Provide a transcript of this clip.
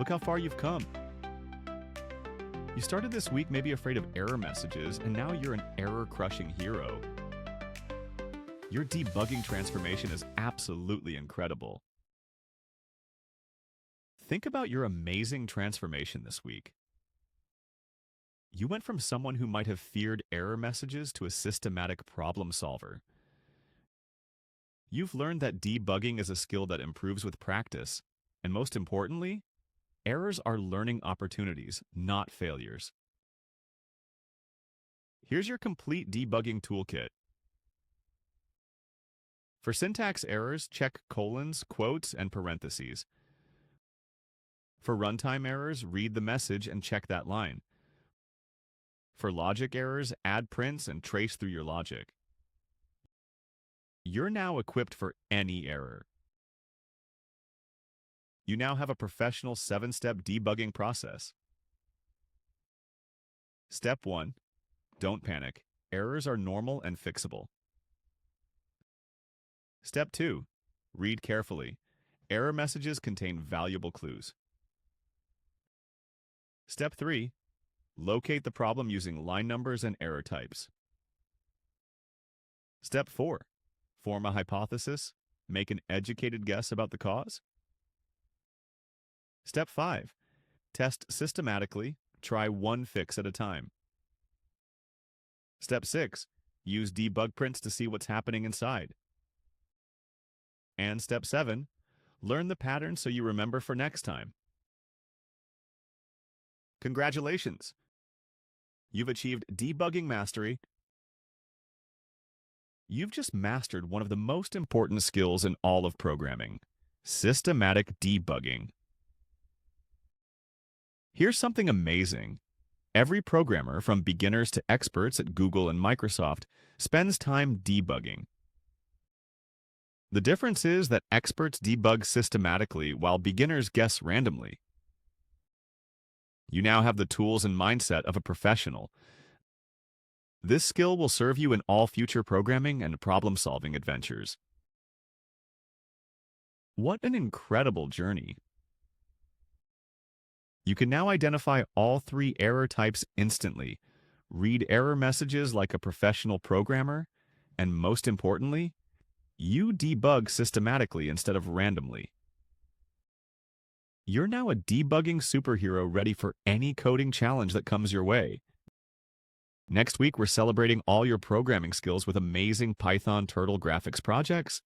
Look how far you've come. You started this week maybe afraid of error messages, and now you're an error-crushing hero. Your debugging transformation is absolutely incredible. Think about your amazing transformation this week. You went from someone who might have feared error messages to a systematic problem solver. You've learned that debugging is a skill that improves with practice, and most importantly, errors are learning opportunities, not failures. Here's your complete debugging toolkit. For syntax errors, check colons, quotes, and parentheses. For runtime errors, read the message and check that line. For logic errors, add prints and trace through your logic. You're now equipped for any error. You now have a professional 7-step debugging process. Step 1. Don't panic. Errors are normal and fixable. Step 2. Read carefully. Error messages contain valuable clues. Step 3. Locate the problem using line numbers and error types. Step 4. Form a hypothesis. Make an educated guess about the cause. Step 5. Test systematically. Try one fix at a time. Step 6. Use debug prints to see what's happening inside. And Step 7. Learn the pattern so you remember for next time. Congratulations! You've achieved debugging mastery. You've just mastered one of the most important skills in all of programming: systematic debugging. Here's something amazing. Every programmer, from beginners to experts at Google and Microsoft, spends time debugging. The difference is that experts debug systematically while beginners guess randomly. You now have the tools and mindset of a professional. This skill will serve you in all future programming and problem-solving adventures. What an incredible journey! You can now identify all 3 error types instantly, read error messages like a professional programmer, and most importantly, you debug systematically instead of randomly. You're now a debugging superhero ready for any coding challenge that comes your way. Next week, we're celebrating all your programming skills with amazing Python Turtle graphics projects.